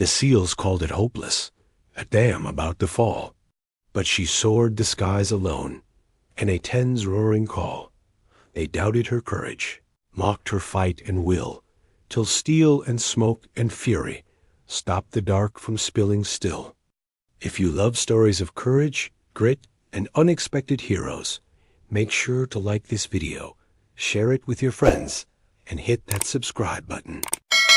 The seals called it hopeless, a dam about to fall. But she soared the skies alone, an A-10's roaring call. They doubted her courage, mocked her fight and will, till steel and smoke and fury stopped the dark from spilling still. If you love stories of courage, grit, and unexpected heroes, make sure to like this video, share it with your friends, and hit that subscribe button.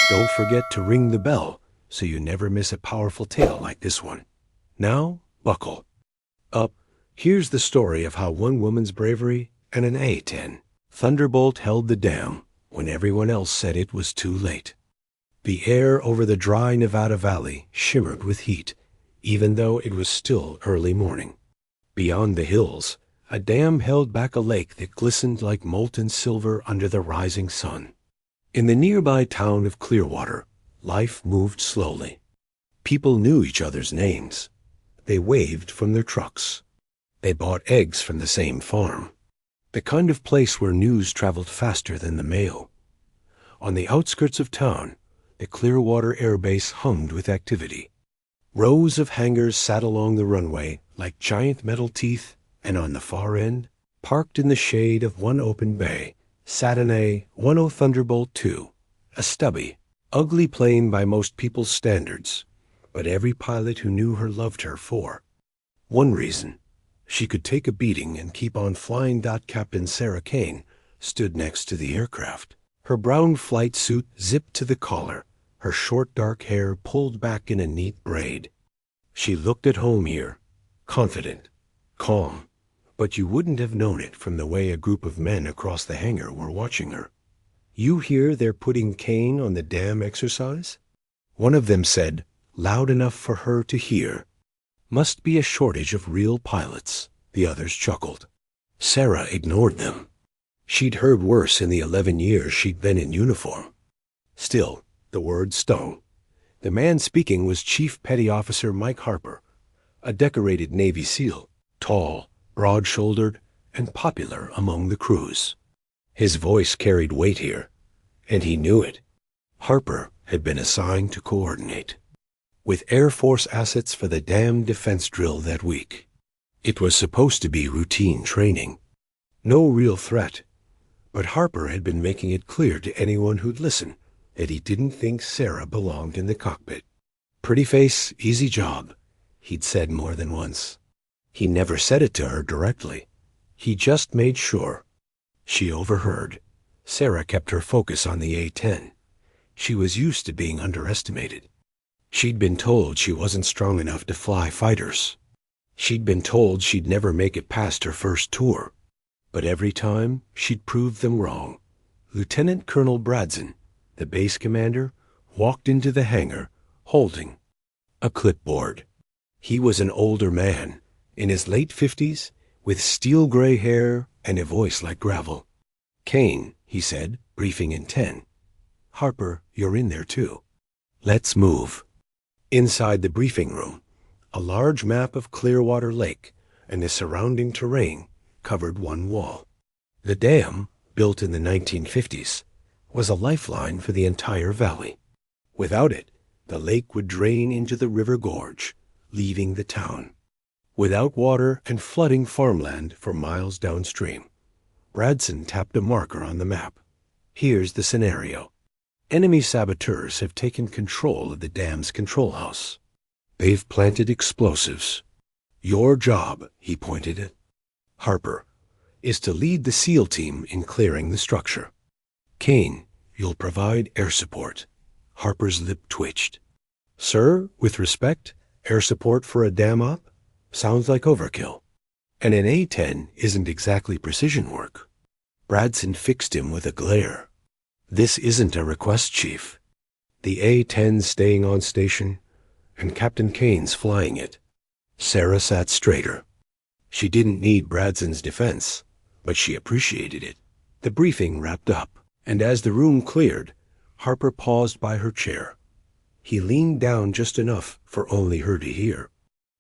Don't forget to ring the bell so you never miss a powerful tale like this one. Now, buckle up. Here's the story of how one woman's bravery and an A-10 Thunderbolt held the dam when everyone else said it was too late. The air over the dry Nevada valley shimmered with heat, even though it was still early morning. Beyond the hills, a dam held back a lake that glistened like molten silver under the rising sun. In the nearby town of Clearwater, life moved slowly. People knew each other's names. They waved from their trucks. They bought eggs from the same farm. The kind of place where news traveled faster than the mail. On the outskirts of town, the Clearwater Air Base hummed with activity. Rows of hangars sat along the runway like giant metal teeth, and on the far end, parked in the shade of one open bay, sat an A-10 Thunderbolt II, a stubby, ugly plane by most people's standards, but every pilot who knew her loved her for one reason. She could take a beating and keep on flying. Captain Sarah Kane stood next to the aircraft, her brown flight suit zipped to the collar, her short dark hair pulled back in a neat braid. She looked at home here, confident, calm, but you wouldn't have known it from the way a group of men across the hangar were watching her. "You hear they're putting Kane on the dam exercise?" One of them said, loud enough for her to hear. "Must be a shortage of real pilots," the others chuckled. Sarah ignored them. She'd heard worse in the 11 years she'd been in uniform. Still, the word stung. The man speaking was Chief Petty Officer Mike Harper, a decorated Navy SEAL, tall, broad-shouldered, and popular among the crews. His voice carried weight here, and he knew it. Harper had been assigned to coordinate with Air Force assets for the dam defense drill that week. It was supposed to be routine training. No real threat, but Harper had been making it clear to anyone who'd listen that he didn't think Sarah belonged in the cockpit. "Pretty face, easy job," he'd said more than once. He never said it to her directly. He just made sure. She overheard. Sarah kept her focus on the A-10. She was used to being underestimated. She'd been told she wasn't strong enough to fly fighters. She'd been told she'd never make it past her first tour. But every time, she'd proved them wrong. Lieutenant Colonel Bradson, the base commander, walked into the hangar, holding a clipboard. He was an older man, in his late 50s, with steel gray hair and a voice like gravel. "Kane," he said, briefing in 10. "Harper, you're in there too. Let's move." Inside the briefing room, a large map of Clearwater Lake and the surrounding terrain covered one wall. The dam, built in the 1950s, was a lifeline for the entire valley. Without it, the lake would drain into the river gorge, leaving the town. Without water and flooding farmland for miles downstream. Bradson tapped a marker on the map. "Here's the scenario. Enemy saboteurs have taken control of the dam's control house. They've planted explosives. Your job," he pointed at Harper, "is to lead the SEAL team in clearing the structure. Kane, you'll provide air support." Harper's lip twitched. "Sir, with respect, air support for a dam op? Sounds like overkill. And an A-10 isn't exactly precision work." Bradson fixed him with a glare. "This isn't a request, Chief. The A-10's staying on station, and Captain Kane's flying it." Sarah sat straighter. She didn't need Bradson's defense, but she appreciated it. The briefing wrapped up, and as the room cleared, Harper paused by her chair. He leaned down just enough for only her to hear.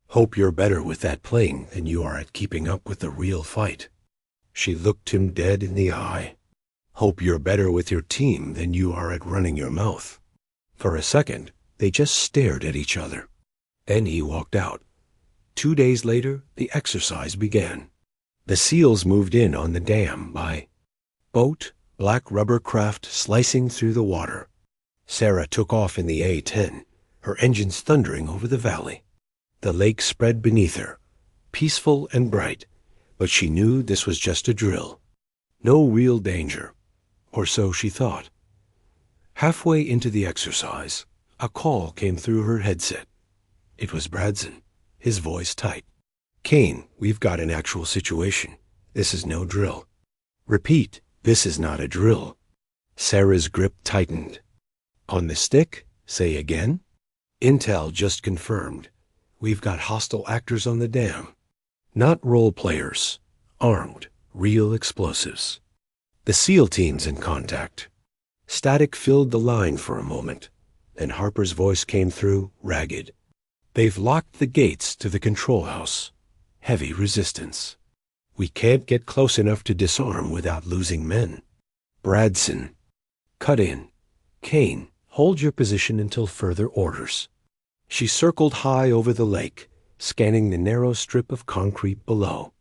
"Hope you're better with that plane than you are at keeping up with the real fight." She looked him dead in the eye. "Hope you're better with your team than you are at running your mouth." For a second, They just stared at each other. Then he walked out. 2 days later, the exercise began. The SEALs moved in on the dam by boat, black rubber craft slicing through the water. Sarah took off in the A-10, her engines thundering over the valley. The lake spread beneath her, peaceful and bright, but she knew this was just a drill. No real danger, or so she thought. Halfway into the exercise, a call came through her headset. It was Bradson, his voice tight. "Kane, we've got an actual situation. This is no drill." "Repeat, this is not a drill." Sarah's grip tightened. "On the stick? Say again?" "Intel just confirmed. We've got hostile actors on the dam. Not role players. Armed. Real explosives. The SEAL team's in contact." Static filled the line for a moment. Then Harper's voice came through, ragged. "They've locked the gates to the control house. Heavy resistance. We can't get close enough to disarm without losing men." Bradson. "Cut in. Kane, hold your position until further orders." She circled high over the lake, scanning the narrow strip of concrete below.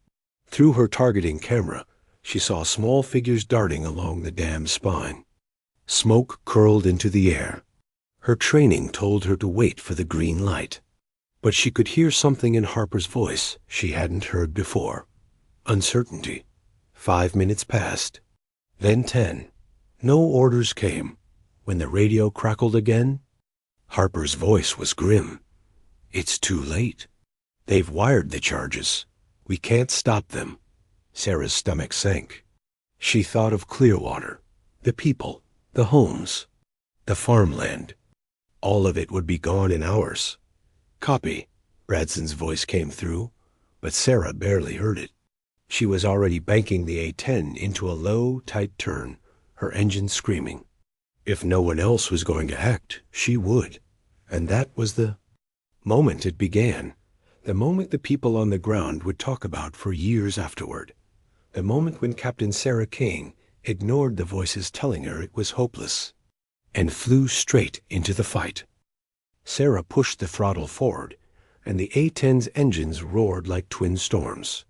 Through her targeting camera, she saw small figures darting along the dam's spine. Smoke curled into the air. Her training told her to wait for the green light. But she could hear something in Harper's voice she hadn't heard before. Uncertainty. 5 minutes passed. Then 10. No orders came. When the radio crackled again, Harper's voice was grim. "It's too late. They've wired the charges. We can't stop them." Sarah's stomach sank. She thought of Clearwater, the people, the homes, the farmland. All of it would be gone in hours. "Copy," Bradson's voice came through, but Sarah barely heard it. She was already banking the A-10 into a low, tight turn, her engine screaming. If no one else was going to act, she would. And that was the moment it began. The moment the people on the ground would talk about for years afterward. The moment when Captain Sarah Kane ignored the voices telling her it was hopeless and flew straight into the fight. Sarah pushed the throttle forward, and the A-10's engines roared like twin storms.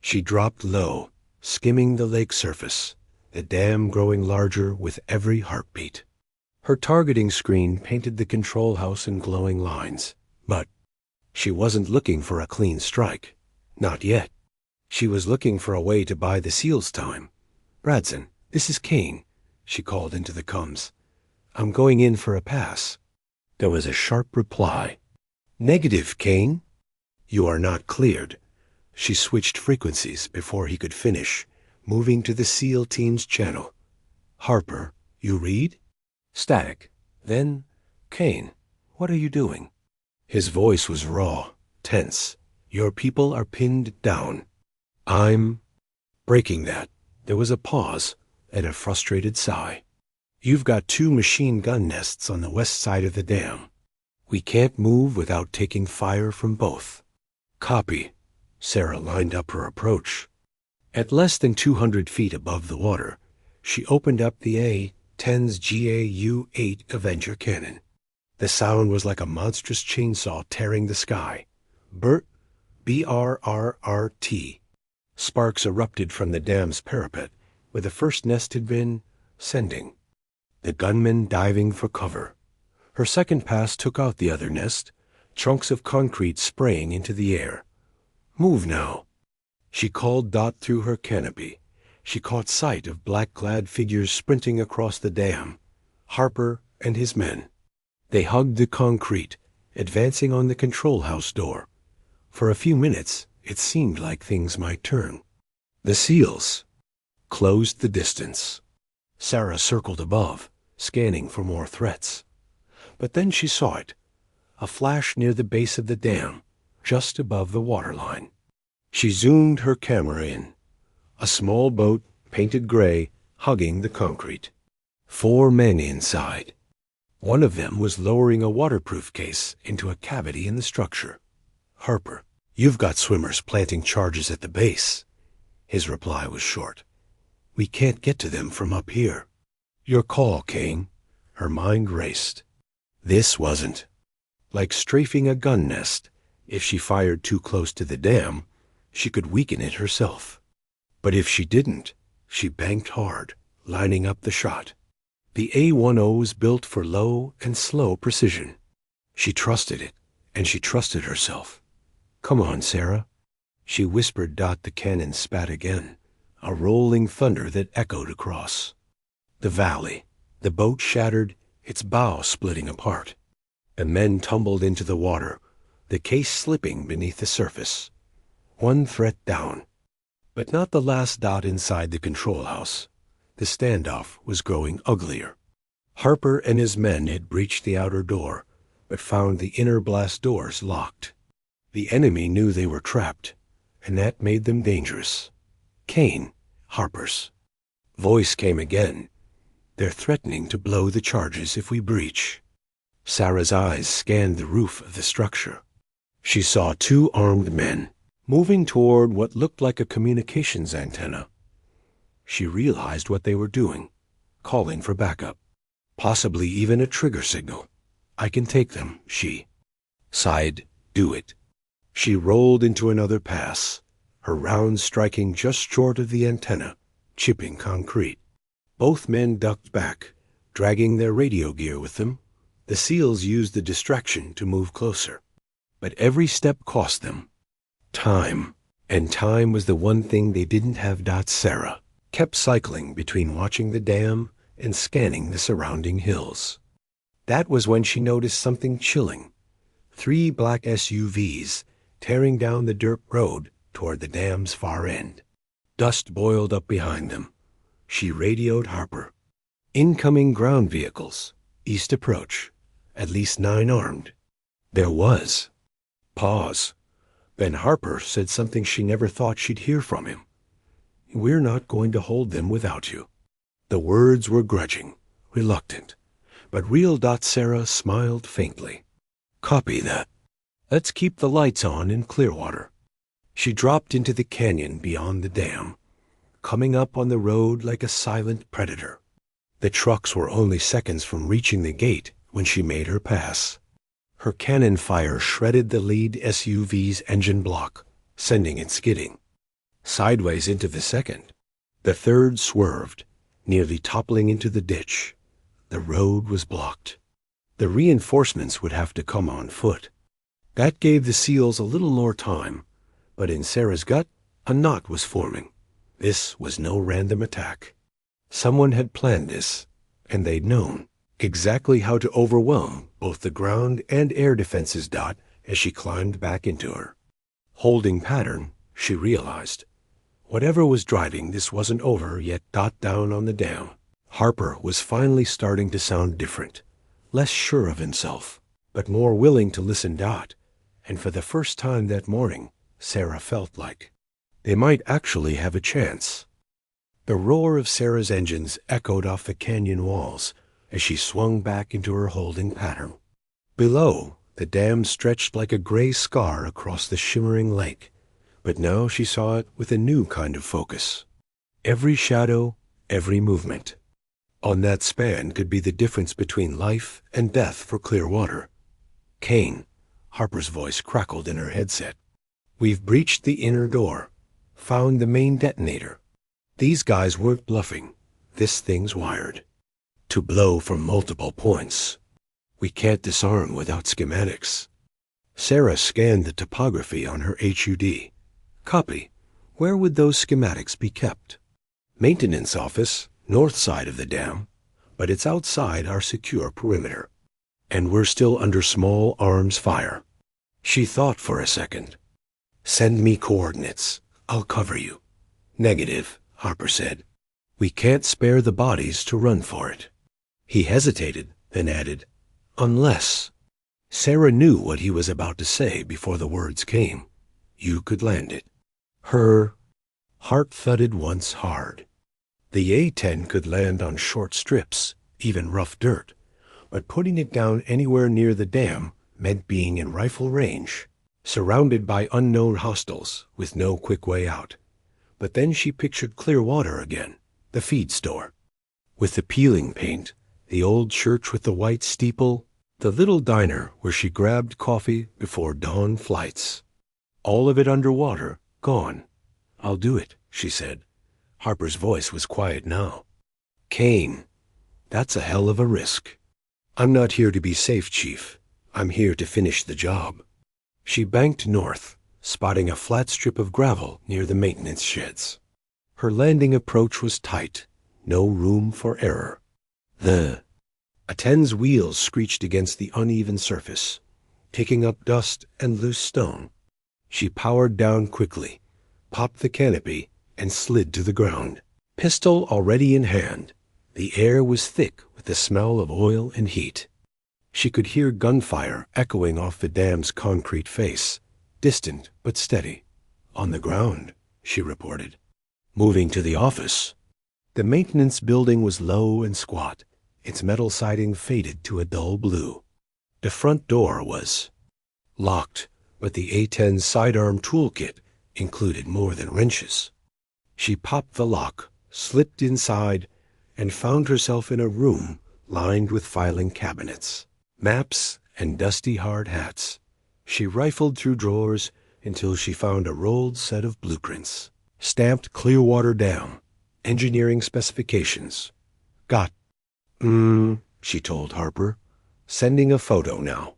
She dropped low, skimming the lake surface, the dam growing larger with every heartbeat. Her targeting screen painted the control house in glowing lines, but she wasn't looking for a clean strike. Not yet. She was looking for a way to buy the SEALs time. "Bradson, this is Kane," she called into the comms. "I'm going in for a pass." There was a sharp reply. "Negative, Kane. You are not cleared." She switched frequencies before he could finish, moving to the SEAL team's channel. "Harper, you read?" Static. Then, "Kane, what are you doing?" His voice was raw, tense. "Your people are pinned down. I'm breaking that." There was a pause and a frustrated sigh. "You've got 2 machine gun nests on the west side of the dam. We can't move without taking fire from both." "Copy." Sarah lined up her approach. At less than 200 feet above the water, she opened up the A-10's GAU-8 Avenger cannon. The sound was like a monstrous chainsaw tearing the sky. BRRRT. Sparks erupted from the dam's parapet, where the first nest had been sending. The gunmen diving for cover. Her second pass took out the other nest, chunks of concrete spraying into the air. "Move now." She called Dot through her canopy. She caught sight of black-clad figures sprinting across the dam. Harper and his men. They hugged the concrete, advancing on the control house door. For a few minutes, it seemed like things might turn. The SEALs closed the distance. Sarah circled above, scanning for more threats. But then she saw it, a flash near the base of the dam, just above the waterline. She zoomed her camera in. A small boat, painted gray, hugging the concrete. 4 men inside. One of them was lowering a waterproof case into a cavity in the structure. "Harper, you've got swimmers planting charges at the base." His reply was short. "We can't get to them from up here." "Your call, Kane." Her mind raced. This wasn't like strafing a gun nest. If she fired too close to the dam, she could weaken it herself. But if she didn't, she banked hard, lining up the shot. The A-10 was built for low and slow precision. She trusted it, and she trusted herself. "Come on, Sarah," she whispered. The cannon spat again, a rolling thunder that echoed across the valley. The boat shattered, its bow splitting apart. The men tumbled into the water, the case slipping beneath the surface. One threat down, but not the last. Inside the control house, the standoff was growing uglier. Harper and his men had breached the outer door, but found the inner blast doors locked. The enemy knew they were trapped, and that made them dangerous. Kane, Harper's voice came again. "They're threatening to blow the charges if we breach." Sarah's eyes scanned the roof of the structure. She saw two armed men moving toward what looked like a communications antenna. She realized what they were doing, calling for backup, possibly even a trigger signal. "I can take them," she sighed. "Do it." She rolled into another pass, her rounds striking just short of the antenna, chipping concrete. Both men ducked back, dragging their radio gear with them. The SEALs used the distraction to move closer, but every step cost them time, and time was the one thing they didn't have. Sarah kept cycling between watching the dam and scanning the surrounding hills. That was when she noticed something chilling. 3 black SUVs tearing down the dirt road toward the dam's far end. Dust boiled up behind them. She radioed Harper. "Incoming ground vehicles. East approach. At least 9 armed." There was pause. Then Harper said something she never thought she'd hear from him. "We're not going to hold them without you." The words were grudging, reluctant, but real. Sarah smiled faintly. "Copy that. Let's keep the lights on in Clearwater." She dropped into the canyon beyond the dam, coming up on the road like a silent predator. The trucks were only seconds from reaching the gate when she made her pass. Her cannon fire shredded the lead SUV's engine block, sending it skidding sideways into the second. The third swerved, nearly toppling into the ditch. The road was blocked. The reinforcements would have to come on foot. That gave the SEALs a little more time, but in Sarah's gut, a knot was forming. This was no random attack. Someone had planned this, and they'd known exactly how to overwhelm both the ground and air defenses. As she climbed back into her holding pattern, she realized whatever was driving this wasn't over yet. Down on the dam, Harper was finally starting to sound different, less sure of himself, but more willing to listen. And for the first time that morning, Sarah felt like they might actually have a chance. The roar of Sarah's engines echoed off the canyon walls as she swung back into her holding pattern. Below, the dam stretched like a gray scar across the shimmering lake, but now she saw it with a new kind of focus. Every shadow, every movement on that span could be the difference between life and death for Clearwater. "Kane," Harper's voice crackled in her headset. "We've breached the inner door, found the main detonator. These guys weren't bluffing. This thing's wired to blow from multiple points. We can't disarm without schematics." Sarah scanned the topography on her HUD. "Copy. Where would those schematics be kept?" "Maintenance office, north side of the dam, but it's outside our secure perimeter, and we're still under small arms fire." She thought for a second. "Send me coordinates. I'll cover you." "Negative," Harper said. "We can't spare the bodies to run for it." He hesitated, then added, "Unless." Sarah knew what he was about to say before the words came. You could land it. Her heart thudded once hard. The A-10 could land on short strips, even rough dirt, but putting it down anywhere near the dam meant being in rifle range, surrounded by unknown hostiles with no quick way out. But then she pictured Clearwater again, the feed store, with the peeling paint, the old church with the white steeple, The little diner where she grabbed coffee before dawn flights. All of it underwater, gone. "I'll do it," she said. Harper's voice was quiet now. "Kane, that's a hell of a risk." "I'm not here to be safe, Chief. I'm here to finish the job." She banked north, spotting a flat strip of gravel near the maintenance sheds. Her landing approach was tight, no room for error. A-10's wheels screeched against the uneven surface, picking up dust and loose stone. She powered down quickly, popped the canopy, and slid to the ground. Pistol already in hand, the air was thick with the smell of oil and heat. She could hear gunfire echoing off the dam's concrete face, distant but steady. "On the ground," she reported. Moving to the office. The maintenance building was low and squat, its metal siding faded to a dull blue. The front door was locked, but the A-10's sidearm toolkit included more than wrenches. She popped the lock, slipped inside, and found herself in a room lined with filing cabinets, maps, and dusty hard hats. She rifled through drawers until she found a rolled set of blueprints, stamped Clearwater Dam, engineering specifications. "Got she told Harper, sending a photo now.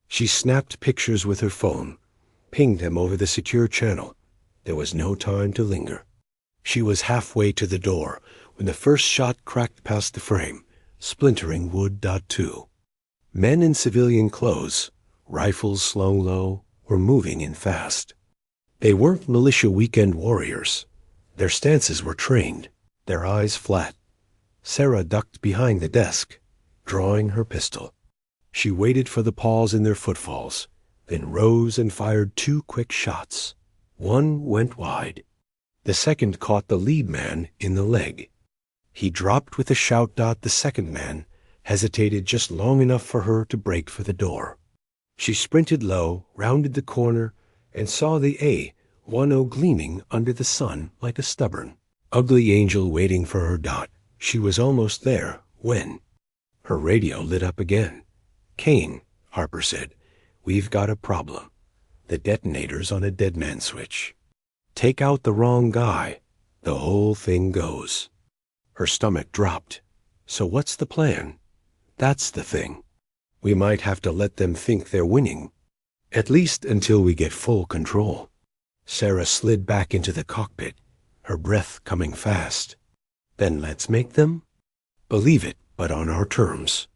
She snapped pictures with her phone, pinged them over the secure channel. There was no time to linger. She was halfway to the door when the first shot cracked past the frame, splintering wood. Two men in civilian clothes, rifles slung low, were moving in fast. They weren't militia weekend warriors. Their stances were trained, their eyes flat. Sarah ducked behind the desk, drawing her pistol. She waited for the pause in their footfalls, then rose and fired 2 quick shots. One went wide. The second caught the lead man in the leg. He dropped with a shout. The second man hesitated just long enough for her to break for the door. She sprinted low, rounded the corner, and saw the A-10 gleaming under the sun like a stubborn, ugly angel waiting for her dot. She was almost there when her radio lit up again. "Kane," Harper said, "we've got a problem. The detonator's on a dead man switch. Take out the wrong guy, the whole thing goes." Her stomach dropped. "So what's the plan?" "That's the thing. We might have to let them think they're winning, at least until we get full control." Sarah slid back into the cockpit, her breath coming fast. "Then let's make them believe it, but on our terms."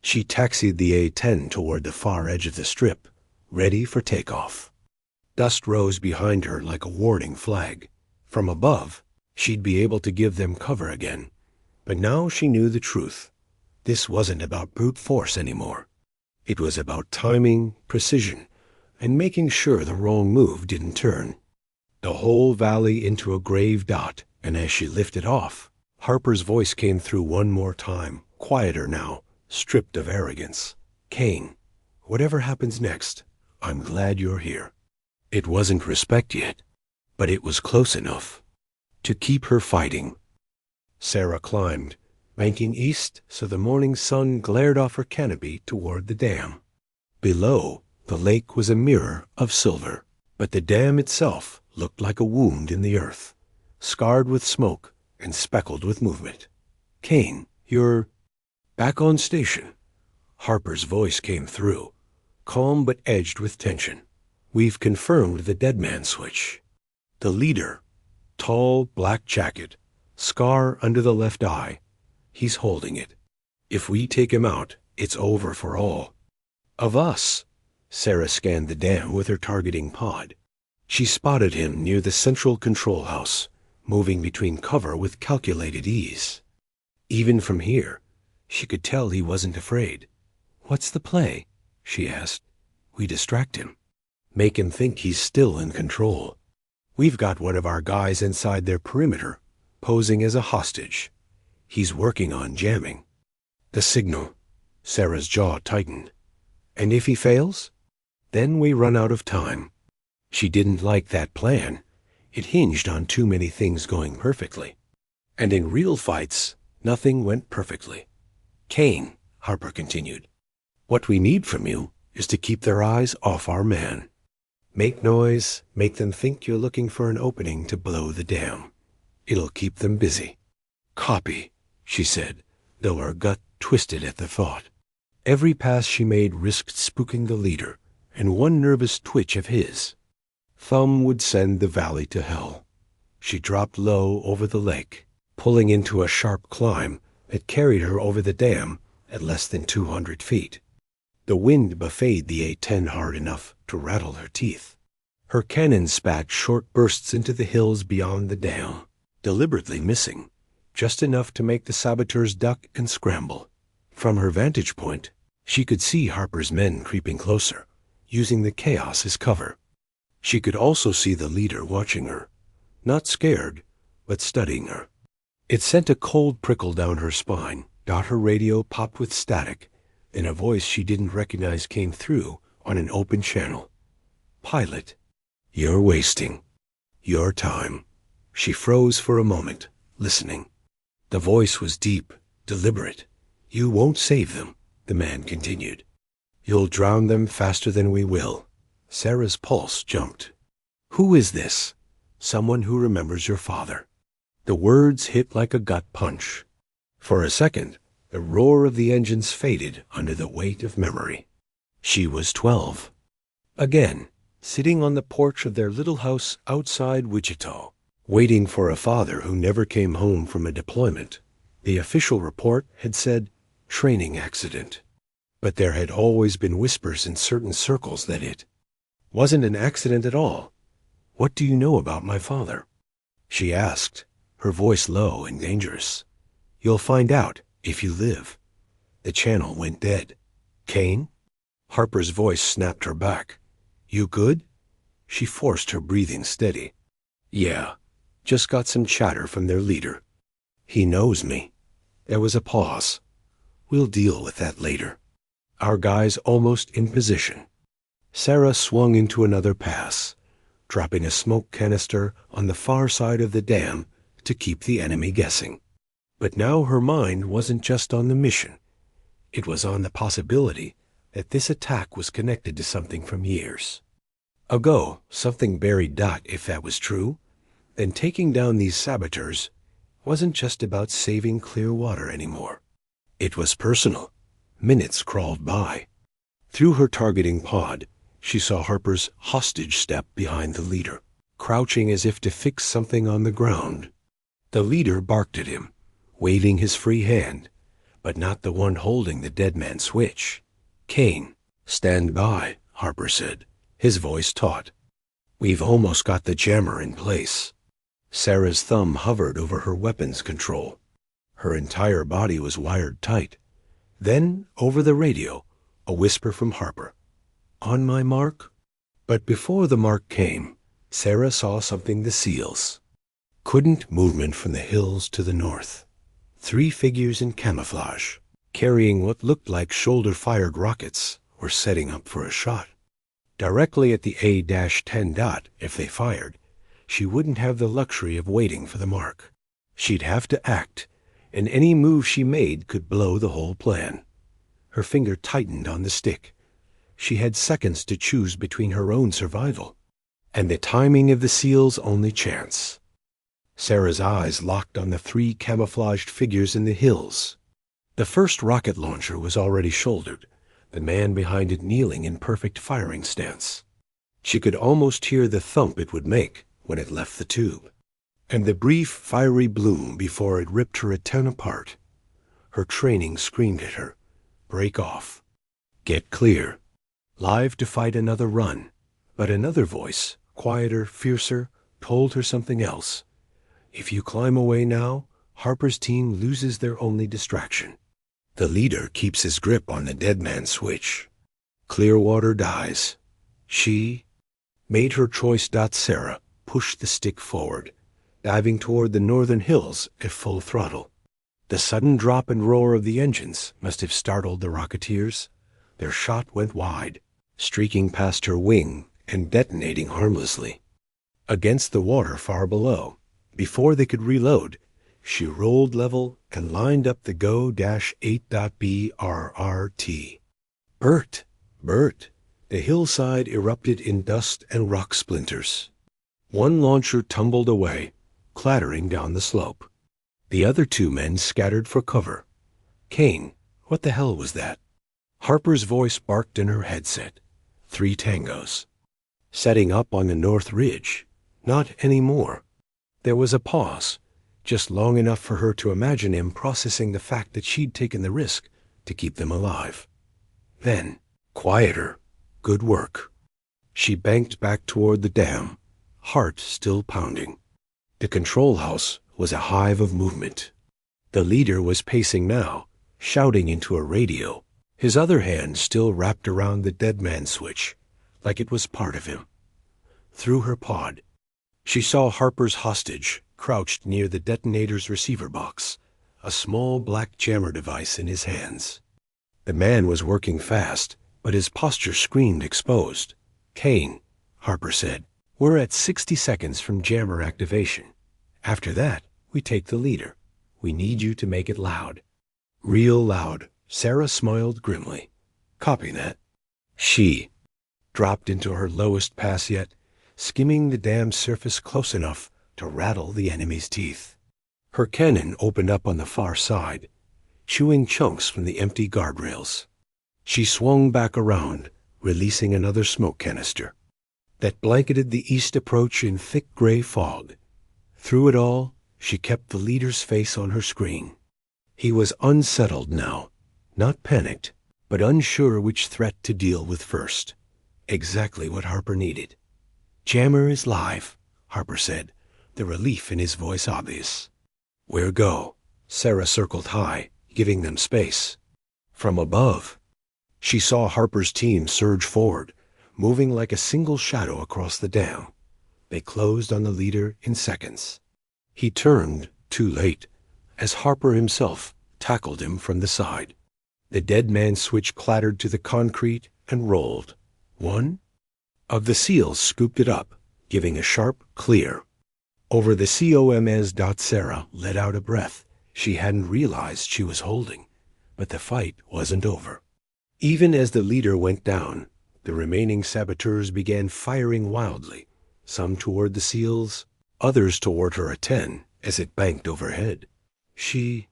She taxied the A-10 toward the far edge of the strip, ready for takeoff. Dust rose behind her like a warning flag. From above, she'd be able to give them cover again. But now she knew the truth. This wasn't about brute force anymore. It was about timing, precision, and making sure the wrong move didn't turn the whole valley into a grave dot. And as she lifted off, Harper's voice came through one more time, quieter now, stripped of arrogance. "Kane, whatever happens next, I'm glad you're here." It wasn't respect yet, but it was close enough to keep her fighting. Sarah climbed, banking east so the morning sun glared off her canopy toward the dam. Below, the lake was a mirror of silver, but the dam itself looked like a wound in the earth, scarred with smoke and speckled with movement. "Kane, you're back on station." Harper's voice came through, calm but edged with tension. "We've confirmed the dead man switch. The leader, tall, black jacket, scar under the left eye. He's holding it. If we take him out, it's over for all of us." Sarah scanned the dam with her targeting pod. She spotted him near the central control house, moving between cover with calculated ease. Even from here, she could tell he wasn't afraid. "What's the play?" she asked. "We distract him. Make him think he's still in control. We've got one of our guys inside their perimeter, posing as a hostage. He's working on jamming the signal." Sarah's jaw tightened. "And if he fails? Then we run out of time." She didn't like that plan. It hinged on too many things going perfectly. And in real fights, nothing went perfectly. "Kane," Harper continued, What we need from you is to keep their eyes off our man. Make noise, make them think you're looking for an opening to blow the dam. It'll keep them busy." "Copy," she said, though her gut twisted at the thought. Every pass she made risked spooking the leader, and one nervous twitch of his thumb would send the valley to hell. She dropped low over the lake, pulling into a sharp climb that carried her over the dam at less than 200 feet. The wind buffeted the A-10 hard enough to rattle her teeth. Her cannon spat short bursts into the hills beyond the dam, deliberately missing, just enough to make the saboteurs duck and scramble. From her vantage point, she could see Harper's men creeping closer, using the chaos as cover. She could also see the leader watching her, not scared, but studying her. It sent a cold prickle down her spine. Her radio popped with static, and a voice she didn't recognize came through on an open channel. "Pilot, you're wasting your time." She froze for a moment, listening. The voice was deep, deliberate. "You won't save them," the man continued. "You'll drown them faster than we will." Sarah's pulse jumped. "Who is this?" "Someone who remembers your father." The words hit like a gut punch. For a second, the roar of the engines faded under the weight of memory. She was 12. Again, sitting on the porch of their little house outside Wichita, waiting for a father who never came home from a deployment. The official report had said, "training accident." But there had always been whispers in certain circles that it wasn't an accident at all. "What do you know about my father?" she asked, her voice low and dangerous. "You'll find out if you live." The channel went dead. "Kane?" Harper's voice snapped her back. "You good?" She forced her breathing steady. "Yeah, just got some chatter from their leader. He knows me." There was a pause. "We'll deal with that later." Our guy's almost in position. Sarah swung into another pass, dropping a smoke canister on the far side of the dam to keep the enemy guessing. But now her mind wasn't just on the mission. It was on the possibility that this attack was connected to something from years ago, something buried. If that was true, then taking down these saboteurs wasn't just about saving clear water anymore. It was personal. Minutes crawled by. Through her targeting pod, she saw Harper's hostage step behind the leader, crouching as if to fix something on the ground. The leader barked at him, waving his free hand, but not the one holding the dead man's switch. "Kane, stand by," Harper said, his voice taut. "We've almost got the jammer in place." Sarah's thumb hovered over her weapons control. Her entire body was wired tight. Then, over the radio, a whisper from Harper. "On my mark?" But before the mark came, Sarah saw something the SEALs couldn't. Movement from the hills to the north. 3 figures in camouflage, carrying what looked like shoulder-fired rockets, were setting up for a shot. Directly at the A-10. If they fired, she wouldn't have the luxury of waiting for the mark. She'd have to act, and any move she made could blow the whole plan. Her finger tightened on the stick. She had seconds to choose between her own survival and the timing of the SEALs' only chance. Sarah's eyes locked on the 3 camouflaged figures in the hills. The first rocket launcher was already shouldered, the man behind it kneeling in perfect firing stance. She could almost hear the thump it would make when it left the tube, and the brief fiery bloom before it ripped her A-10 apart. Her training screamed at her, "Break off. Get clear. Live to fight another run." But another voice, quieter, fiercer, told her something else. "If you climb away now, Harper's team loses their only distraction. The leader keeps his grip on the dead man's switch. Clearwater dies." She made her choice. Sarah pushed the stick forward, diving toward the northern hills at full throttle. The sudden drop and roar of the engines must have startled the Rocketeers. Their shot went wide, streaking past her wing and detonating harmlessly against the water far below. Before they could reload, she rolled level and lined up the Go-8.B RRT. Bert! Bert! The hillside erupted in dust and rock splinters. One launcher tumbled away, clattering down the slope. The other two men scattered for cover. Kane, what the hell was that? Harper's voice barked in her headset. 3 tangos. Setting up on the north ridge. Not anymore. There was a pause, just long enough for her to imagine him processing the fact that she'd taken the risk to keep them alive. Then, quieter. Good work. She banked back toward the dam, heart still pounding. The control house was a hive of movement. The leader was pacing now, shouting into a radio, his other hand still wrapped around the dead man switch, like it was part of him. Through her pod, she saw Harper's hostage crouched near the detonator's receiver box, a small black jammer device in his hands. The man was working fast, but his posture screamed exposed. Kane, Harper said, we're at 60 seconds from jammer activation. After that, we take the leader. We need you to make it loud. Real loud. Sarah smiled grimly. Copy that. She dropped into her lowest pass yet, skimming the dam's surface close enough to rattle the enemy's teeth. Her cannon opened up on the far side, chewing chunks from the empty guardrails. She swung back around, releasing another smoke canister that blanketed the east approach in thick gray fog. Through it all, she kept the leader's face on her screen. He was unsettled now, not panicked, but unsure which threat to deal with first. Exactly what Harper needed. Jammer is live, Harper said, the relief in his voice obvious. Where go? Sarah circled high, giving them space. From above, she saw Harper's team surge forward, moving like a single shadow across the dam. They closed on the leader in seconds. He turned, too late, as Harper himself tackled him from the side. The dead man's switch clattered to the concrete and rolled. One of the SEALs scooped it up, giving a sharp clear. Over the COMS. Sarah let out a breath she hadn't realized she was holding, but the fight wasn't over. Even as the leader went down, the remaining saboteurs began firing wildly, some toward the SEALs, others toward her A-10 as it banked overhead. She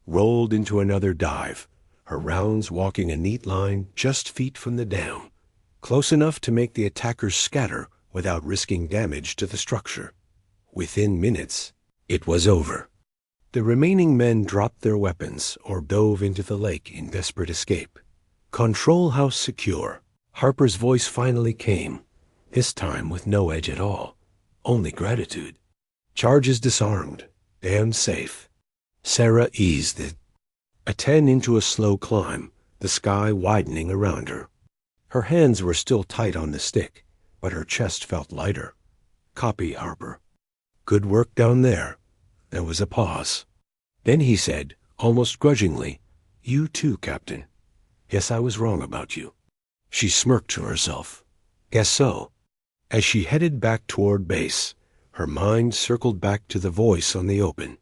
rolled into another dive, her rounds walking a neat line just feet from the dam, close enough to make the attackers scatter without risking damage to the structure. Within minutes, it was over. The remaining men dropped their weapons or dove into the lake in desperate escape. Control house secure. Harper's voice finally came, this time with no edge at all, only gratitude. Charges disarmed, dam safe. Sarah eased it. A-10 into a slow climb, the sky widening around her. Her hands were still tight on the stick, but her chest felt lighter. Copy, Harper. Good work down there. There was a pause. Then he said, almost grudgingly, You too, Captain. Yes, I was wrong about you. She smirked to herself. Guess so. As she headed back toward base, her mind circled back to the voice on the open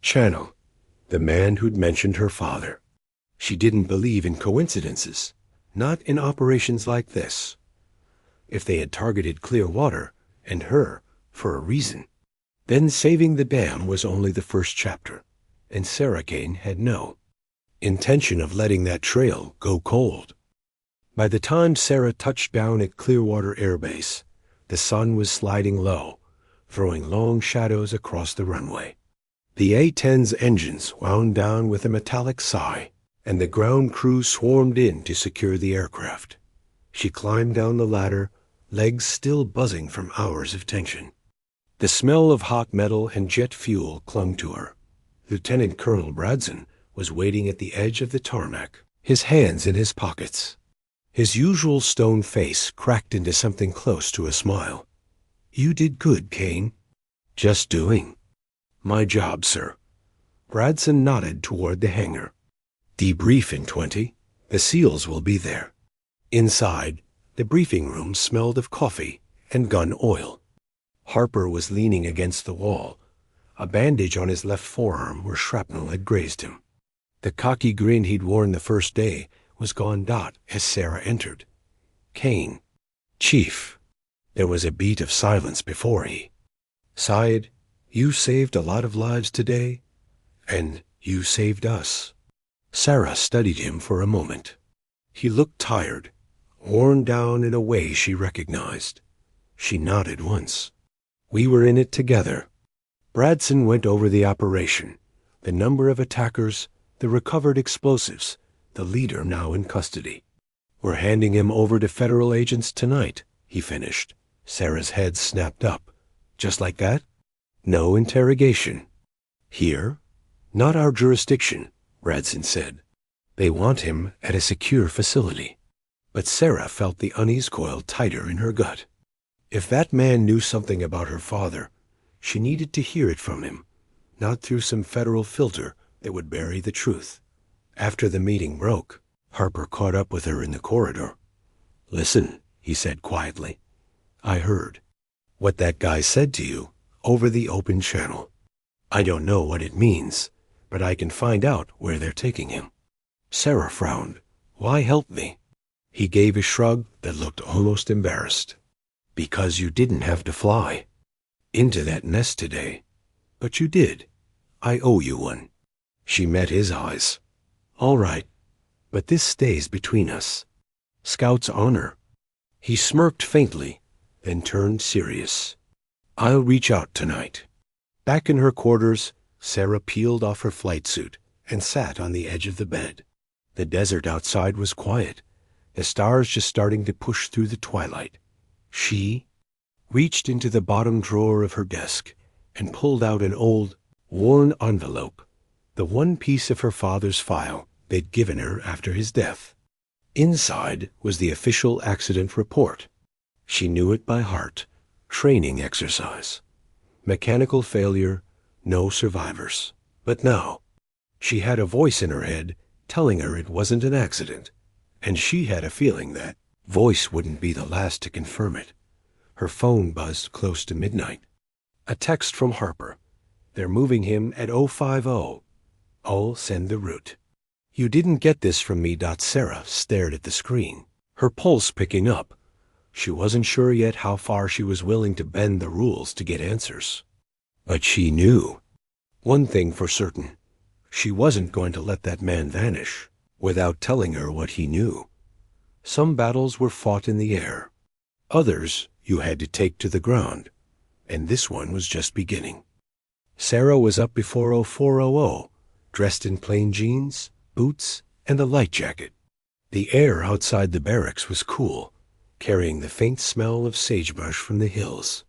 channel, the man who'd mentioned her father. She didn't believe in coincidences, not in operations like this. If they had targeted Clearwater and her for a reason, then saving the dam was only the first chapter, and Sarah Kane had no intention of letting that trail go cold. By the time Sarah touched down at Clearwater Air Base, the sun was sliding low, throwing long shadows across the runway. The A-10's engines wound down with a metallic sigh, and the ground crew swarmed in to secure the aircraft. She climbed down the ladder, legs still buzzing from hours of tension. The smell of hot metal and jet fuel clung to her. Lieutenant Colonel Bradson was waiting at the edge of the tarmac, his hands in his pockets. His usual stone face cracked into something close to a smile. You did good, Kane. Just doing my job, sir. Bradson nodded toward the hangar. Debrief in 20. The SEALs will be there. Inside, the briefing room smelled of coffee and gun oil. Harper was leaning against the wall, a bandage on his left forearm where shrapnel had grazed him. The cocky grin he'd worn the first day was gone. As Sarah entered. Kane. Chief. There was a beat of silence before he sighed. You saved a lot of lives today, and you saved us. Sarah studied him for a moment. He looked tired, worn down in a way she recognized. She nodded once. We were in it together. Bradson went over the operation, the number of attackers, the recovered explosives, the leader now in custody. We're handing him over to federal agents tonight, he finished. Sarah's head snapped up. Just like that? No interrogation. Here? Not our jurisdiction, Bradson said. They want him at a secure facility. But Sarah felt the unease coil tighter in her gut. If that man knew something about her father, she needed to hear it from him, not through some federal filter that would bury the truth. After the meeting broke, Harper caught up with her in the corridor. Listen, he said quietly. I heard what that guy said to you over the open channel. I don't know what it means, but I can find out where they're taking him. Sarah frowned. Why help me? He gave a shrug that looked almost embarrassed. Because you didn't have to fly into that nest today. But you did. I owe you one. She met his eyes. All right, but this stays between us. Scout's honor. He smirked faintly, then turned serious. I'll reach out tonight. Back in her quarters, Sarah peeled off her flight suit and sat on the edge of the bed. The desert outside was quiet, the stars just starting to push through the twilight. She reached into the bottom drawer of her desk and pulled out an old, worn envelope, the one piece of her father's file they'd given her after his death. Inside was the official accident report. She knew it by heart. Training exercise. Mechanical failure, no survivors. But now, she had a voice in her head telling her it wasn't an accident, and she had a feeling that voice wouldn't be the last to confirm it. Her phone buzzed close to midnight. A text from Harper. They're moving him at 050. I'll send the route. You didn't get this from me. Sarah stared at the screen, her pulse picking up. She wasn't sure yet how far she was willing to bend the rules to get answers. But she knew. One thing for certain. She wasn't going to let that man vanish without telling her what he knew. Some battles were fought in the air. Others you had to take to the ground. And this one was just beginning. Sarah was up before 0400, dressed in plain jeans, boots, and a light jacket. The air outside the barracks was cool, carrying the faint smell of sagebrush from the hills.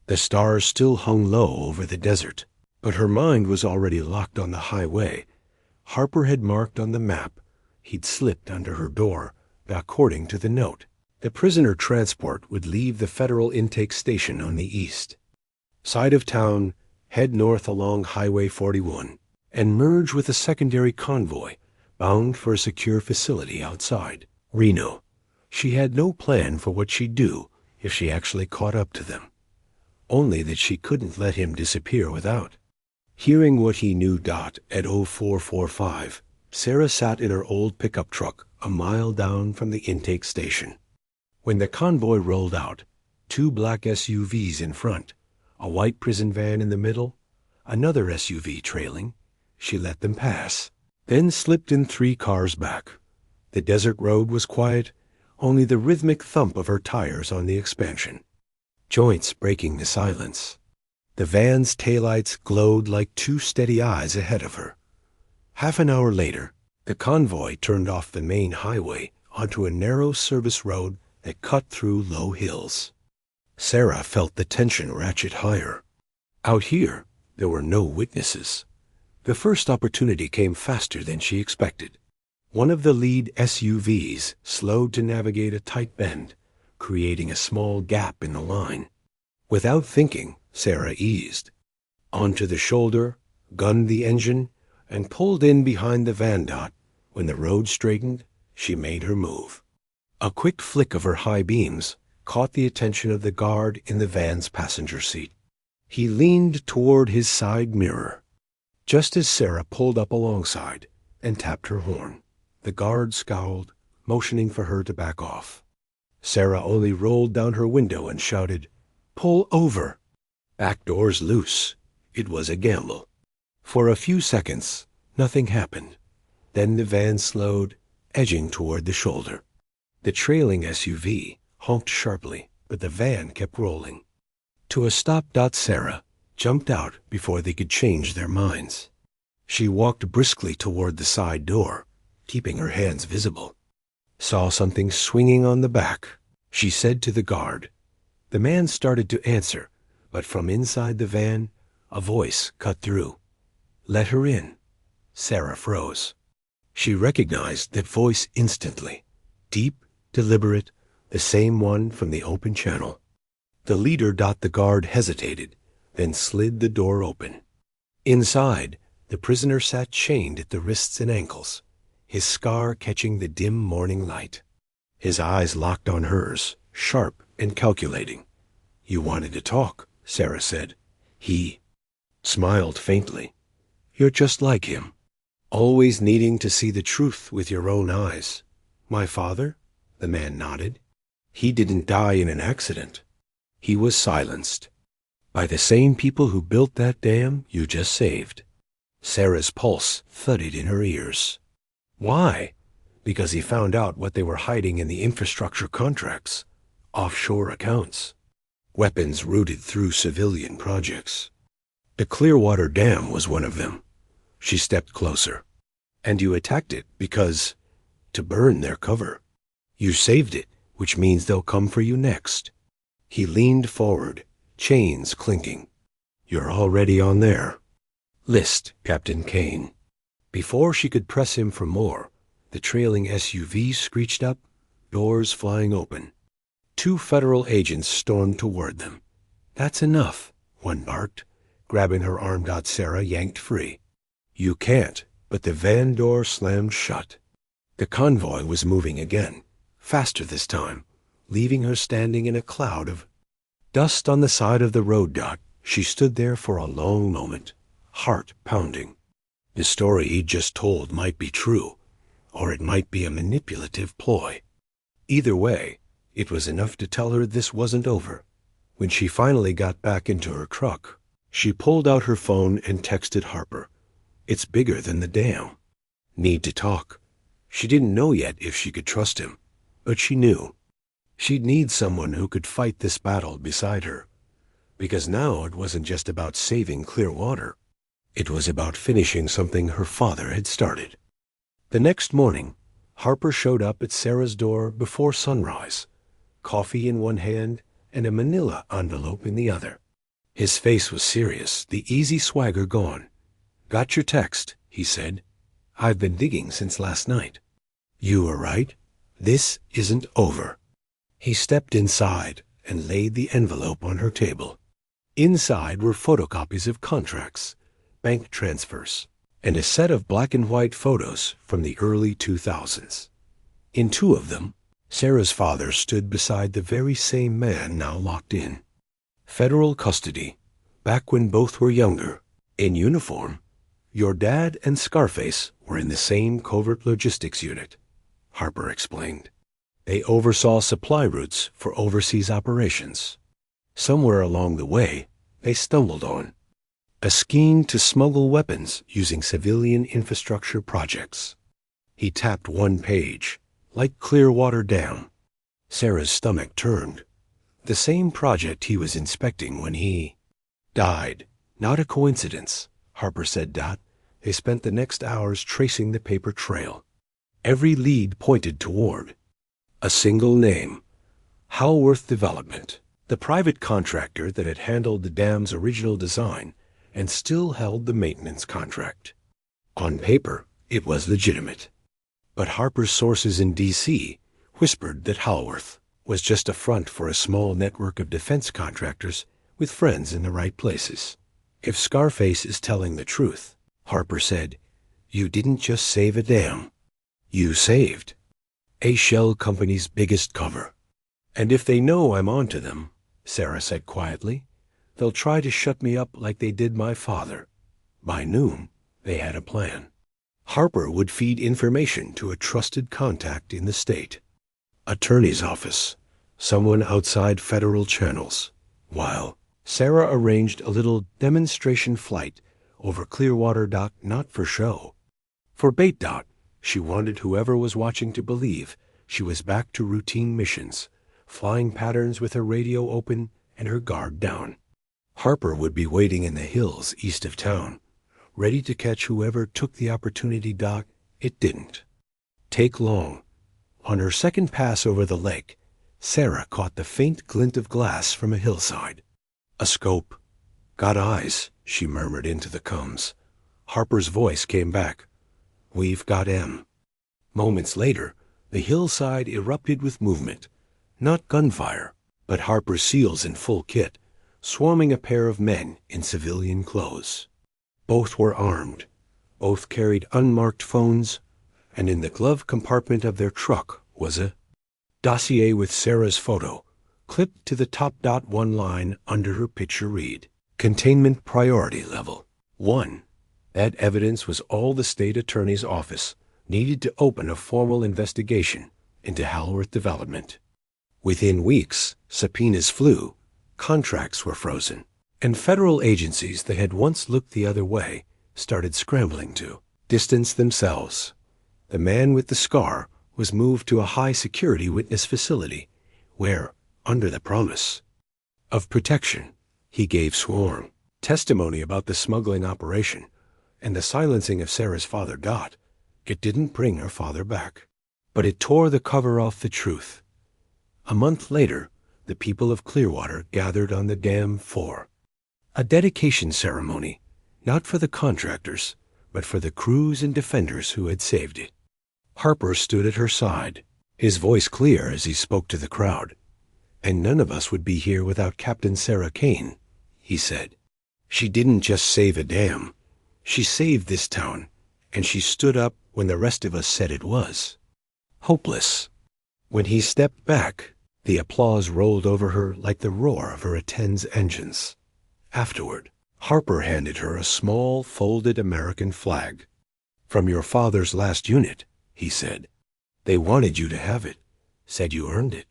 The stars still hung low over the desert, but her mind was already locked on the highway. Harper had marked on the map he'd slipped under her door, according to the note. The prisoner transport would leave the federal intake station on the east side of town, head north along Highway 41, and merge with a secondary convoy bound for a secure facility outside Reno. She had no plan for what she'd do if she actually caught up to them, only that she couldn't let him disappear without. Hearing what he knew. At 0445, Sarah sat in her old pickup truck a mile down from the intake station. When the convoy rolled out, 2 black SUVs in front, a white prison van in the middle, another SUV trailing, she let them pass, then slipped in 3 cars back. The desert road was quiet, only the rhythmic thump of her tires on the expansion, joints breaking the silence. The van's taillights glowed like 2 steady eyes ahead of her. Half an hour later, the convoy turned off the main highway onto a narrow service road that cut through low hills. Sarah felt the tension ratchet higher. Out here, there were no witnesses. The first opportunity came faster than she expected. One of the lead SUVs slowed to navigate a tight bend, creating a small gap in the line. Without thinking, Sarah eased onto the shoulder, gunned the engine, and pulled in behind the van. When the road straightened, she made her move. A quick flick of her high beams caught the attention of the guard in the van's passenger seat. He leaned toward his side mirror, just as Sarah pulled up alongside and tapped her horn. The guard scowled, motioning for her to back off. Sarah only rolled down her window and shouted, "Pull over!" Back doors loose. It was a gamble. For a few seconds, nothing happened. Then the van slowed, edging toward the shoulder. The trailing SUV honked sharply, but the van kept rolling. To a stop, Sarah jumped out before they could change their minds. She walked briskly toward the side door, keeping her hands visible. Saw something swinging on the back, she said to the guard. The man started to answer, but from inside the van, a voice cut through. "Let her in." Sarah froze. She recognized that voice instantly. Deep, deliberate, the same one from the open channel. The leader. The guard hesitated, then slid the door open. Inside, the prisoner sat chained at the wrists and ankles, his scar catching the dim morning light. His eyes locked on hers, sharp and calculating. "You wanted to talk," Sarah said. He smiled faintly. "You're just like him, always needing to see the truth with your own eyes." "My father?" The man nodded. "He didn't die in an accident." He was silenced. "By the same people who built that dam you just saved." Sarah's pulse thudded in her ears. "Why?" "Because he found out what they were hiding in the infrastructure contracts. Offshore accounts. Weapons routed through civilian projects. The Clearwater Dam was one of them." She stepped closer. "And you attacked it because to burn their cover. You saved it, which means they'll come for you next." He leaned forward, chains clinking. "You're already on their list, Captain Kane." Before she could press him for more, the trailing SUV screeched up, doors flying open. 2 federal agents stormed toward them. "That's enough," one barked, grabbing her arm. Sarah yanked free. "You can't," but the van door slammed shut. The convoy was moving again, faster this time, leaving her standing in a cloud of dust on the side of the road. She stood there for a long moment, heart pounding. The story he'd just told might be true, or it might be a manipulative ploy. Either way, it was enough to tell her this wasn't over. When she finally got back into her truck, she pulled out her phone and texted Harper. "It's bigger than the dam. Need to talk." She didn't know yet if she could trust him, but she knew. She'd need someone who could fight this battle beside her, because now it wasn't just about saving Clearwater. It was about finishing something her father had started. The next morning, Harper showed up at Sarah's door before sunrise, coffee in one hand and a manila envelope in the other. His face was serious, the easy swagger gone. "Got your text," he said. "I've been digging since last night. You were right. This isn't over." He stepped inside and laid the envelope on her table. Inside were photocopies of contracts, bank transfers, and a set of black and white photos from the early 2000s. In 2 of them, Sarah's father stood beside the very same man now locked in. Federal custody, back when both were younger, in uniform. Your dad and Scarface were in the same covert logistics unit, Harper explained. They oversaw supply routes for overseas operations. Somewhere along the way, they stumbled on a scheme to smuggle weapons using civilian infrastructure projects. He tapped one page, like Clearwater Dam. Sarah's stomach turned. The same project he was inspecting when he died. Not a coincidence, Harper said. They spent the next hours tracing the paper trail. Every lead pointed toward a single name, Howworth Development, the private contractor that had handled the dam's original design and still held the maintenance contract. On paper, it was legitimate. But Harper's sources in D.C. whispered that Howworth was just a front for a small network of defense contractors with friends in the right places. "If Scarface is telling the truth," Harper said, "you didn't just save a dam. You saved a shell company's biggest cover. And if they know I'm onto them," Sarah said quietly, "they'll try to shut me up like they did my father." By noon, they had a plan. Harper would feed information to a trusted contact in the state, attorney's office, someone outside federal channels, while Sarah arranged a little demonstration flight over Clearwater Dock, not for show. For bait. She wanted whoever was watching to believe she was back to routine missions, flying patterns with her radio open and her guard down. Harper would be waiting in the hills east of town, ready to catch whoever took the opportunity. It didn't take long. On her second pass over the lake, Sarah caught the faint glint of glass from a hillside. A scope. Got eyes, she murmured into the combs. Harper's voice came back. We've got M. Moments later, the hillside erupted with movement. Not gunfire, but Harper's SEALs in full kit, swarming a pair of men in civilian clothes. Both were armed. Both carried unmarked phones, and in the glove compartment of their truck was a dossier with Sarah's photo, clipped to the top. One line under her picture read, Containment Priority Level 1. That evidence was all the state attorney's office needed to open a formal investigation into Halworth Development. Within weeks, subpoenas flew, contracts were frozen, and federal agencies that had once looked the other way started scrambling to distance themselves. The man with the scar was moved to a high-security witness facility where, under the promise of protection, he gave sworn testimony about the smuggling operation and the silencing of Sarah's father. It didn't bring her father back, but it tore the cover off the truth. A month later, the people of Clearwater gathered on the dam for a dedication ceremony, not for the contractors, but for the crews and defenders who had saved it. Harper stood at her side, his voice clear as he spoke to the crowd. And none of us would be here without Captain Sarah Kane, he said. She didn't just save a dam. She saved this town, and she stood up when the rest of us said it was hopeless. When he stepped back, the applause rolled over her like the roar of her A-10's engines. Afterward, Harper handed her a small, folded American flag. From your father's last unit, he said. They wanted you to have it, said you earned it.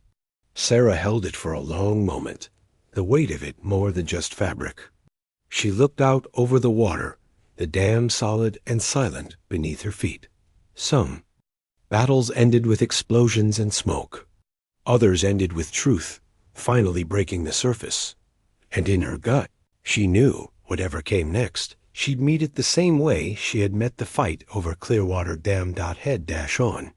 Sarah held it for a long moment, the weight of it more than just fabric. She looked out over the water, the dam solid and silent beneath her feet. Some battles ended with explosions and smoke. Others ended with truth finally breaking the surface. And in her gut, she knew whatever came next, she'd meet it the same way she had met the fight over Clearwater Dam. Head on.